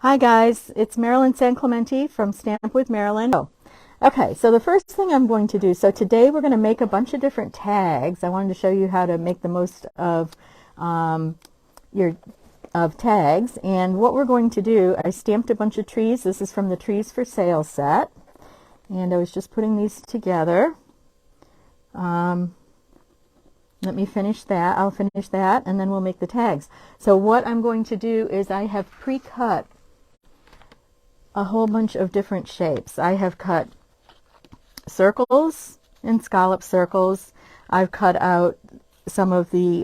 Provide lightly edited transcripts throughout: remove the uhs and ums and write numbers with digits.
Hi guys, it's Marilyn San Clemente from Stamp with Marilyn. Okay, so the first thing I'm going to do, so today we're going to make a bunch of different tags. I wanted to show you how to make the most of your tags. And what we're going to do, I stamped a bunch of trees. This is from the Trees for Sale set. And I was just putting these together. Let me finish that. I'll finish that and then we'll make the tags. So what I'm going to do is I have pre-cut a whole bunch of different shapes. I have cut circles and scallop circles. I've cut out some of the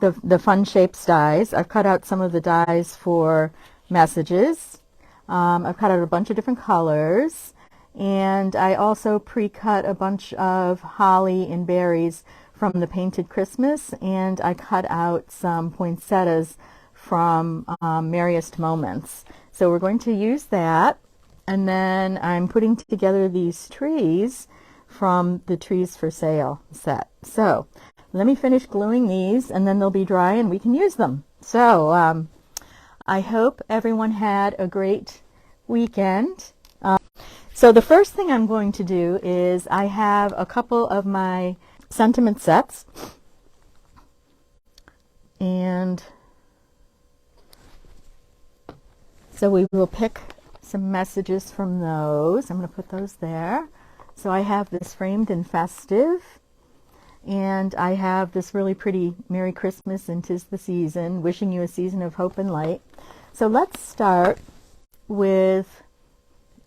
the fun shapes dies. I've cut out some of the dies for messages. I've cut out a bunch of different colors, and I also pre-cut a bunch of holly and berries from the Painted Christmas, and I cut out some poinsettias from Merriest Moments. So we're going to use that, and then I'm putting together these trees from the Trees for Sale set. So let me finish gluing these and then they'll be dry and we can use them. So I hope everyone had a great weekend. So the first thing I'm going to do is I have a couple of my sentiment sets, and so we will pick some messages from those. I'm going to put those there. So I have this Framed and Festive, and I have this really pretty Merry Christmas and 'Tis the Season, wishing you a season of hope and light. So let's start with,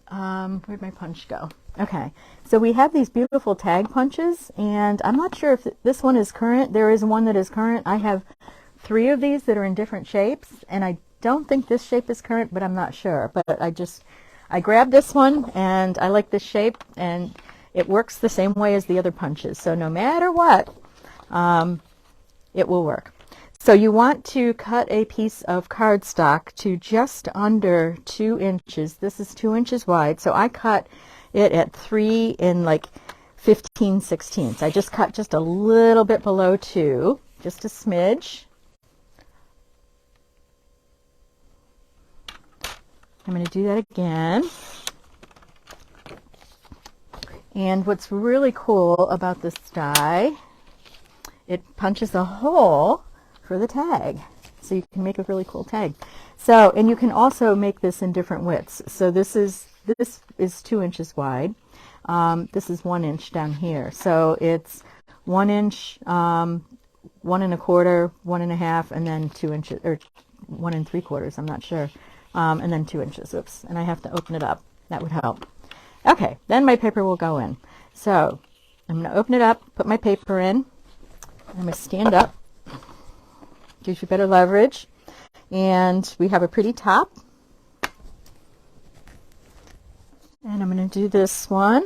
where'd my punch go? Okay, so we have these beautiful tag punches, and I'm not sure if this one is current. There is one that is current. I have 3 of these that are in different shapes, and I don't think this shape is current, but I'm not sure. But I grabbed this one, and I like this shape, and it works the same way as the other punches. So no matter what, it will work. So you want to cut a piece of cardstock to just under 2 inches. This is 2 inches wide, so I cut it at 3 and like 15/16. I just cut just a little bit below 2, just a smidge. I'm going to do that again. And what's really cool about this die, it punches a hole for the tag. So you can make a really cool tag. So, and you can also make this in different widths. So this is 2 inches wide. This is 1 inch down here. So it's 1 inch, 1 1/4, 1 1/2, and then 2 inches, or 1 3/4, I'm not sure. And then 2 inches. Oops. And I have to open it up. That would help. Okay, then my paper will go in. So I'm going to open it up, put my paper in. I'm going to stand up. Gives you better leverage. And we have a pretty top. And I'm going to do this one.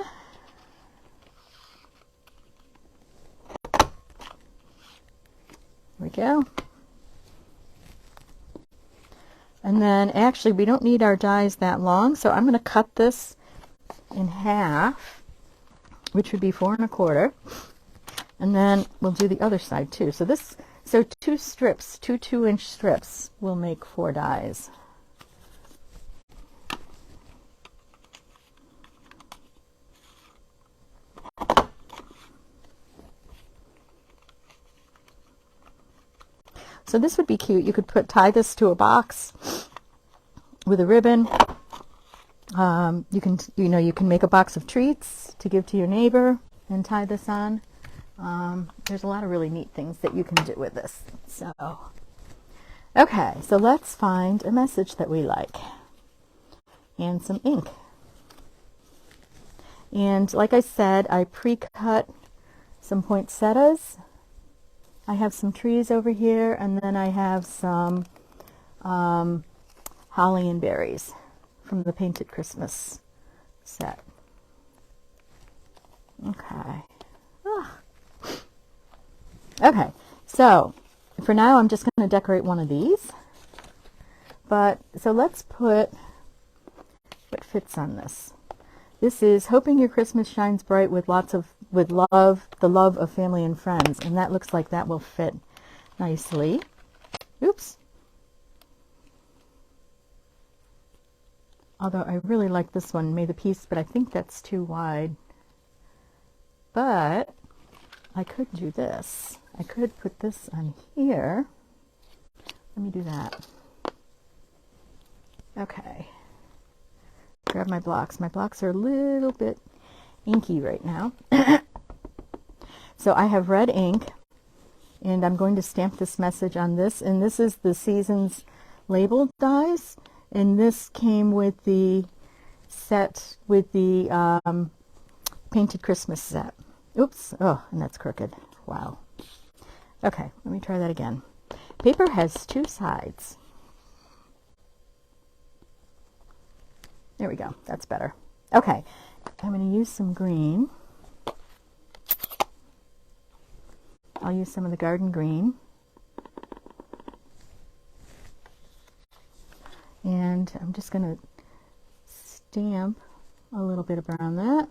There we go. And then actually we don't need our dies that long, so I'm going to cut this in half, which would be 4 1/4, and then we'll do the other side too. So 2 strips, 2 2-inch strips will make 4 dies. So this would be cute. You could tie this to a box with a ribbon. You can make a box of treats to give to your neighbor and tie this on. There's a lot of really neat things that you can do with this. So, okay, so let's find a message that we like and some ink. And like I said, I pre-cut some poinsettias. I have some trees over here, and then I have some holly and berries from the Painted Christmas set. Okay. Okay, so for now I'm just going to decorate one of these. So let's put what fits on this. This is Hoping Your Christmas Shines Bright with love, the love of family and friends. And that looks like that will fit nicely. Oops. Although I really like this one, May the Peace, but I think that's too wide. But I could do this. I could put this on here. Let me do that. Okay. Grab my blocks. My blocks are a little bit inky right now. So I have red ink, and I'm going to stamp this message on this. And this is the Seasons label dies. And this came with the set, with the Painted Christmas set. Oops. Oh, and that's crooked. Wow. Okay, let me try that again. Paper has two sides. There we go. That's better. Okay, I'm going to use some green. I'll use some of the garden green. And I'm just going to stamp a little bit around that,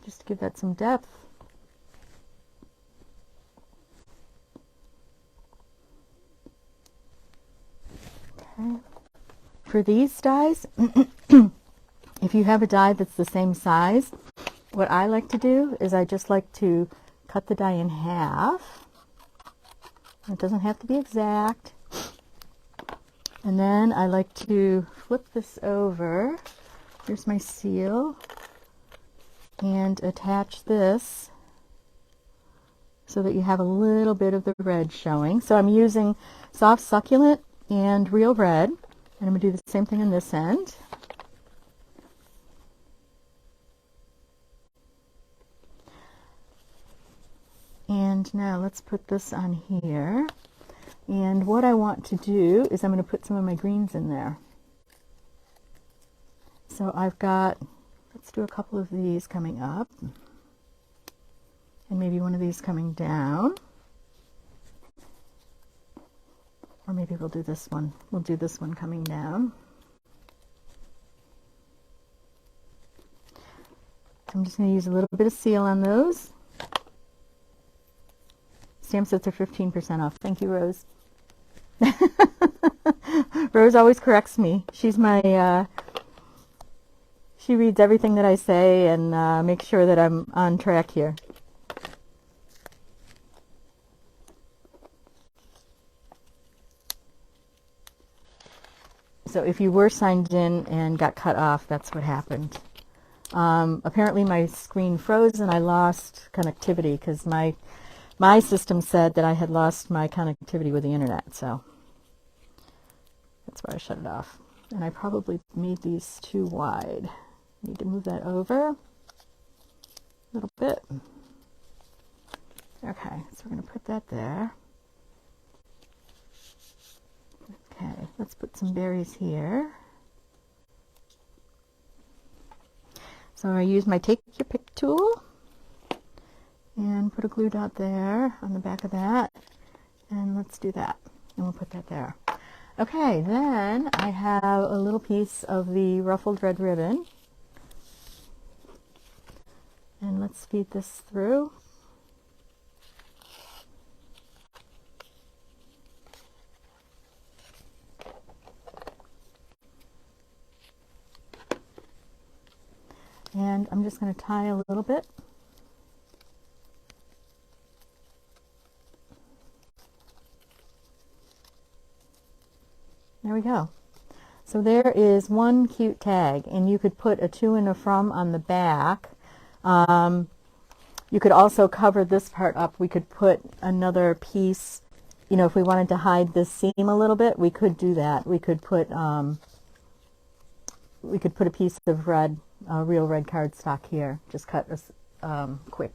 just to give that some depth. Okay. For these dies, if you have a die that's the same size, what I like to do is I just like to cut the die in half. It doesn't have to be exact. And then I like to flip this over. Here's my seal. And attach this so that you have a little bit of the red showing. So I'm using Soft Succulent and Real Red. And I'm going to do the same thing on this end. And now let's put this on here. And what I want to do is I'm going to put some of my greens in there. So I've got, let's do a couple of these coming up. And maybe one of these coming down. Or maybe we'll do this one. We'll do this one coming down. So I'm just going to use a little bit of seal on those. Stamp sets are 15% off. Thank you, Rose. Rose always corrects me. She's my, she reads everything that I say and makes sure that I'm on track here. So if you were signed in and got cut off, that's what happened. Apparently my screen froze and I lost connectivity because my system said that I had lost my connectivity with the internet, so that's why I shut it off. And I probably made these too wide. Need to move that over a little bit. Okay, so we're going to put that there. Okay, let's put some berries here. So I use my Take Your Pick tool and put a glue dot there on the back of that. And let's do that. And we'll put that there. Okay, then I have a little piece of the ruffled red ribbon. And let's feed this through. And I'm just going to tie a little bit. There we go. So there is one cute tag, and you could put a to and a from on the back. You could also cover this part up. We could put another piece, you know, if we wanted to hide this seam a little bit, we could do that. We could put a piece of red, real red cardstock here. Just cut a quick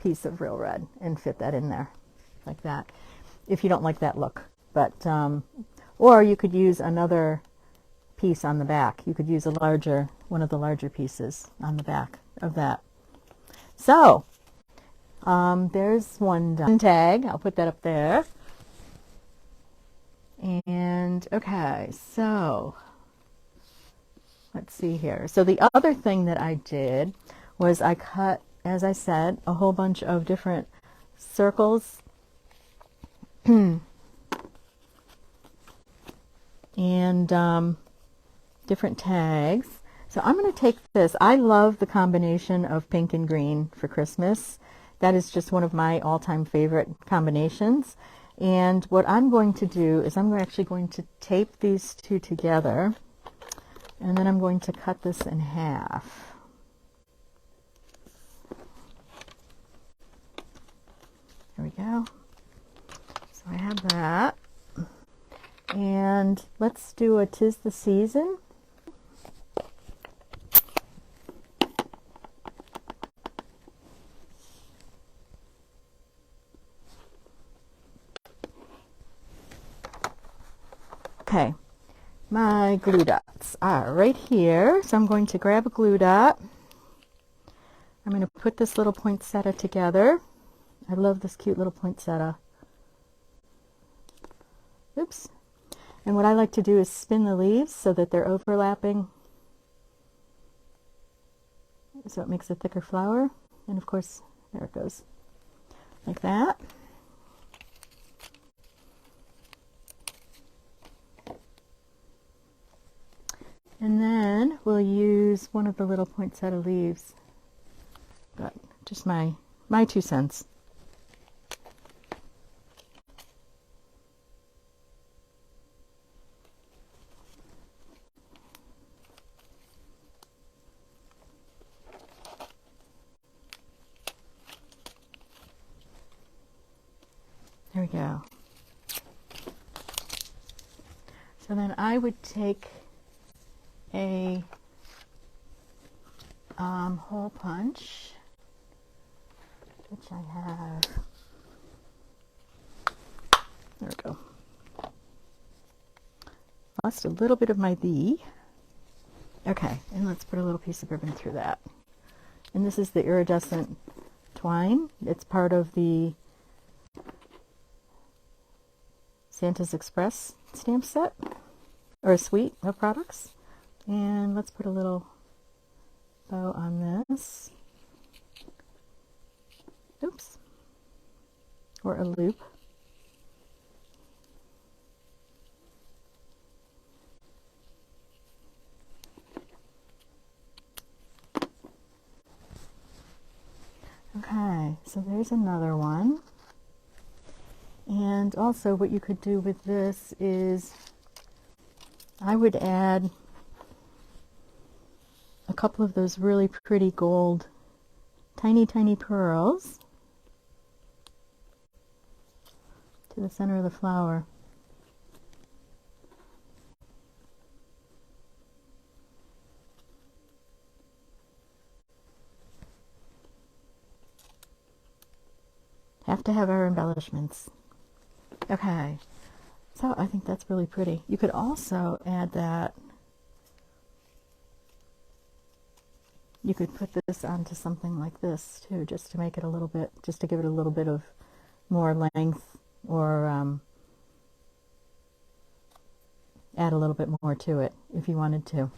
piece of real red and fit that in there like that, if you don't like that look. But or you could use another piece on the back. You could use one of the larger pieces on the back of that. So there's one done. Tag. I'll put that up there. And okay, so let's see here. So the other thing that I did was I cut, as I said, a whole bunch of different circles. And different tags. So I'm going to take this. I love the combination of pink and green for Christmas. That is just one of my all-time favorite combinations. And what I'm going to do is I'm actually going to tape these two together, and then I'm going to cut this in half. There we go. So I have that. And let's do a 'Tis the Season. Okay, my glue dots are right here. So I'm going to grab a glue dot. I'm going to put this little poinsettia together. I love this cute little poinsettia. Oops. And what I like to do is spin the leaves so that they're overlapping, so it makes a thicker flower. And of course, there it goes, like that. And then we'll use one of the little poinsettia leaves. But just my 2 cents. There we go. So then I would take a hole punch, which I have. There we go. Lost a little bit of my bee. Okay, and let's put a little piece of ribbon through that. And this is the iridescent twine. It's part of the Santa's Express stamp set, or a suite of products. And let's put a little bow on this. Oops. Or a loop. Okay, so there's another one. And also what you could do with this is I would add a couple of those really pretty gold tiny pearls to the center of the flower. Have to have our embellishments. Okay, so I think that's really pretty. You could also add that. You could put this onto something like this too, just to make it a little bit, just to give it a little bit of more length, or add a little bit more to it if you wanted to.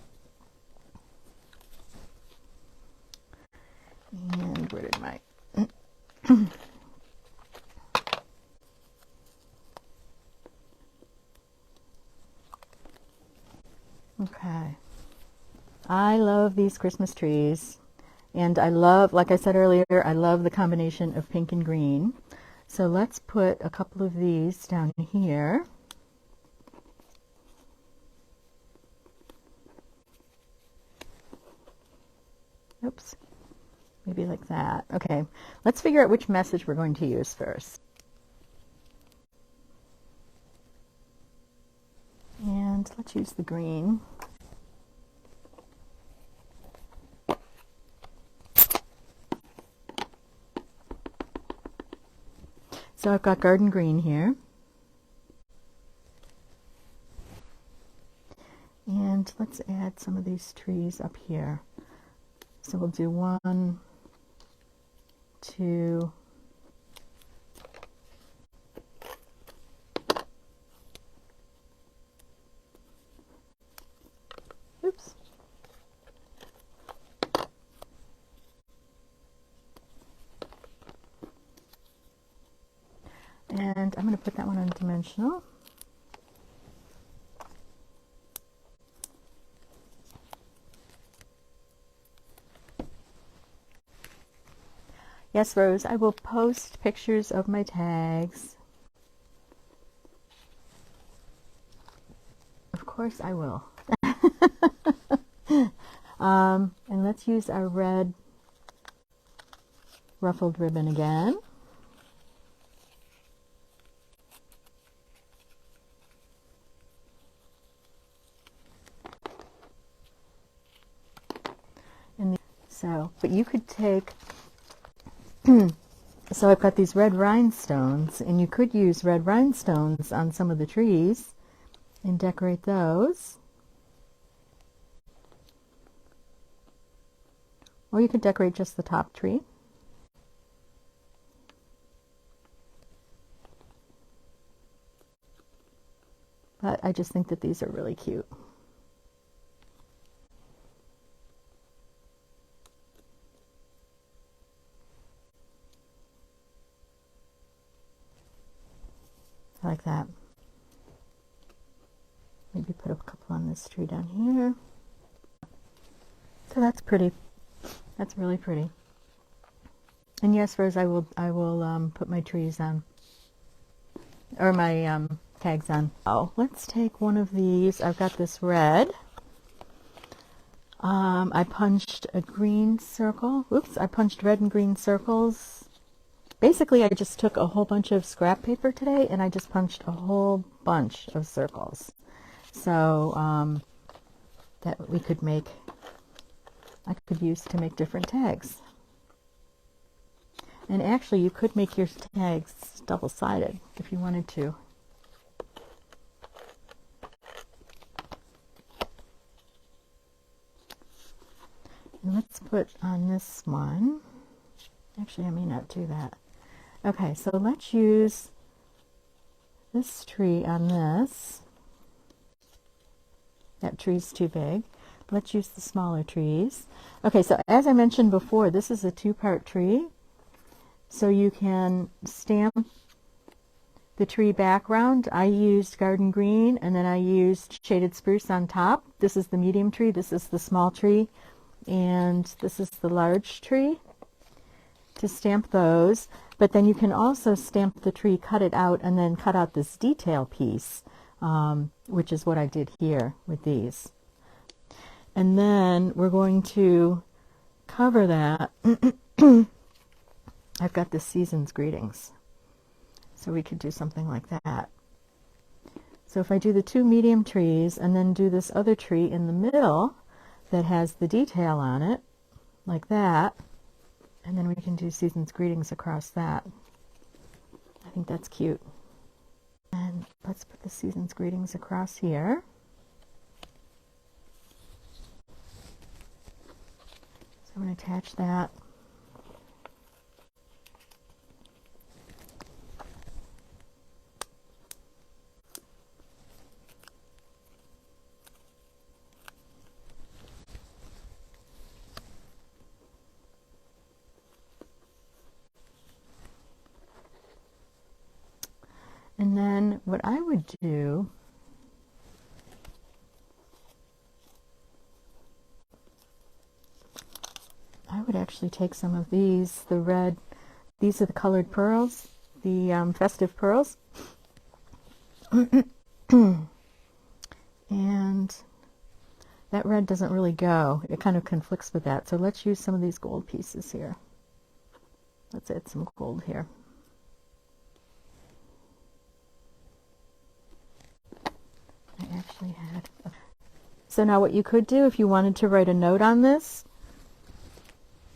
And where did my okay. I love these Christmas trees, and I love, like I said earlier, I love the combination of pink and green. So let's put a couple of these down here. Oops, maybe like that. Okay, let's figure out which message we're going to use first. And let's use the green. So I've got garden green here. And let's add some of these trees up here. So we'll do 1, 2, oops. And I'm going to put that one on dimensional. Yes, Rose, I will post pictures of my tags. Of course I will. And let's use our red ruffled ribbon again. But you could take, so I've got these red rhinestones, and you could use red rhinestones on some of the trees and decorate those. Or you could decorate just the top tree. But I just think that these are really cute. I like that. Maybe put a couple on this tree down here. So that's pretty. That's really pretty. And yes, Rose, I will put my trees on, or my tags on. Oh, let's take one of these. I've got this red. I punched a green circle. Oops, I punched red and green circles. Basically, I just took a whole bunch of scrap paper today, and I just punched a whole bunch of circles. So that we could make, I could use to make different tags. And actually, you could make your tags double-sided if you wanted to. And let's put on this one. Actually, I may not do that. Okay, so let's use this tree on this. That tree's too big. Let's use the smaller trees. Okay, so as I mentioned before, this is a two-part tree. So you can stamp the tree background. I used garden green, and then I used shaded spruce on top. This is the medium tree, this is the small tree, and this is the large tree to stamp those. But then you can also stamp the tree, cut it out, and then cut out this detail piece, which is what I did here with these. And then we're going to cover that. I've got the season's greetings, so we could do something like that. So if I do the two medium trees and then do this other tree in the middle that has the detail on it, like that, and then we can do season's greetings across that. I think that's cute. And let's put the season's greetings across here. So I'm going to attach that. And then what I would do, I would actually take some of these, the red, these are the colored pearls, the festive pearls. And that red doesn't really go. It kind of conflicts with that. So let's use some of these gold pieces here. Let's add some gold here. I actually had. So now what you could do if you wanted to write a note on this,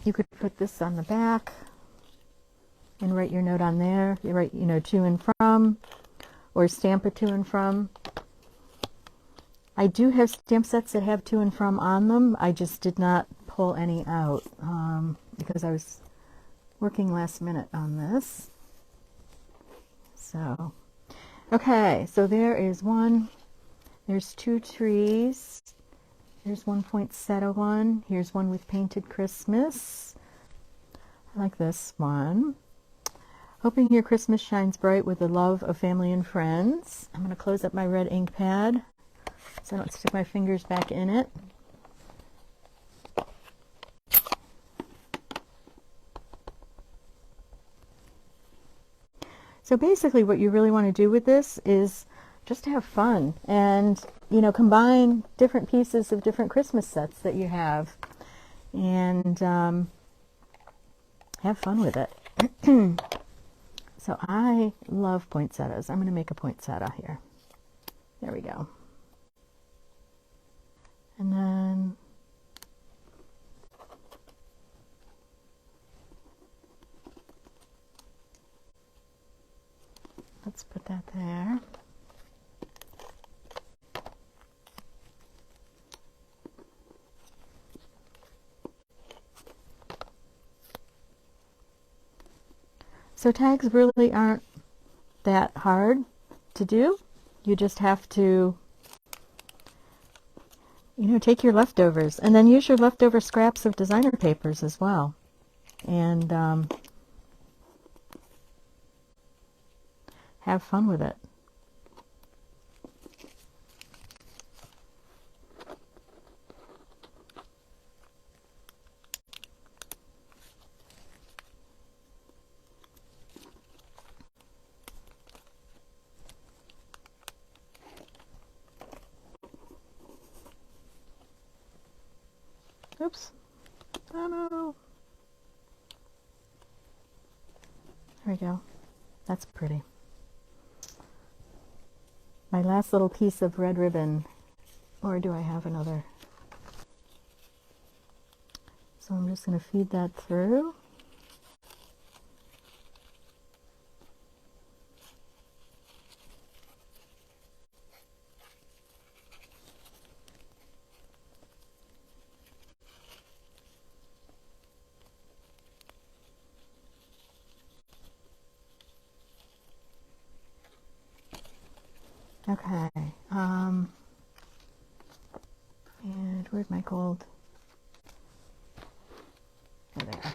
you could put this on the back and write your note on there. You write, you know, to and from, or stamp a to and from. I do have stamp sets that have to and from on them. I just did not pull any out because I was working last minute on this. So, okay, so there is one. There's two trees. Here's one poinsettia one. Here's one with painted Christmas. I like this one. Hoping your Christmas shines bright with the love of family and friends. I'm going to close up my red ink pad so I don't stick my fingers back in it. So basically what you really want to do with this is just have fun and, combine different pieces of different Christmas sets that you have and have fun with it. So I love poinsettias. I'm going to make a poinsettia here. There we go. And then let's put that there. So tags really aren't that hard to do. You just have to, take your leftovers and then use your leftover scraps of designer papers as well. And have fun with it. Oops. Oh no. There we go. That's pretty. My last little piece of red ribbon, or do I have another? So I'm just going to feed that through. Okay, and where'd my gold? Here they are.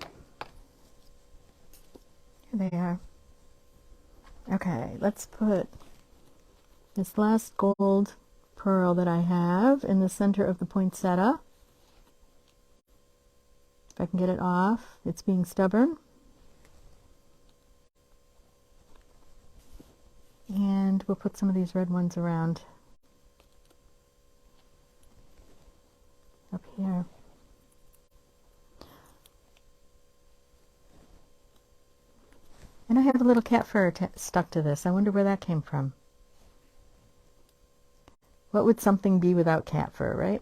Here they are. Okay, let's put this last gold pearl that I have in the center of the poinsettia. If I can get it off, it's being stubborn. And we'll put some of these red ones around up here. And I have a little cat fur stuck to this. I wonder where that came from. What would something be without cat fur, right?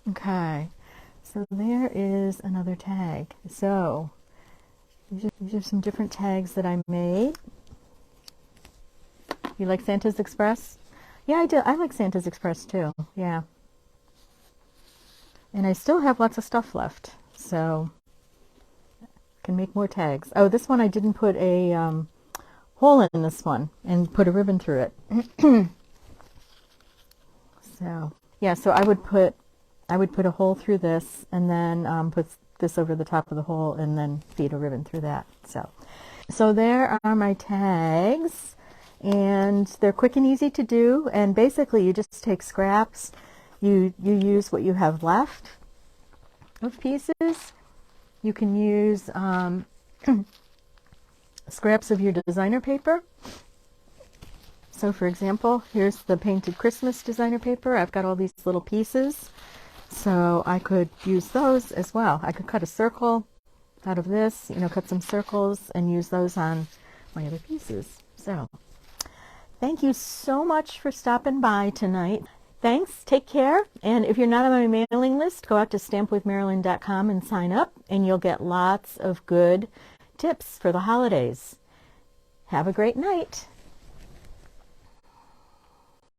Okay. So there is another tag. So these are some different tags that I made. You like Santa's Express? Yeah, I do. I like Santa's Express too. Yeah. And I still have lots of stuff left, so I can make more tags. Oh, this one I didn't put a hole in this one and put a ribbon through it. So yeah, so I would put a hole through this and then put this over the top of the hole and then feed a ribbon through that. So there are my tags, and they're quick and easy to do. And basically you just take scraps, you use what you have left of pieces. You can use scraps of your designer paper. So for example, here's the painted Christmas designer paper. I've got all these little pieces. So I could use those as well. I could cut a circle out of this, cut some circles and use those on my other pieces. So thank you so much for stopping by tonight. Thanks, take care. And if you're not on my mailing list, go out to stampwithmarilyn.com and sign up, and you'll get lots of good tips for the holidays. Have a great night.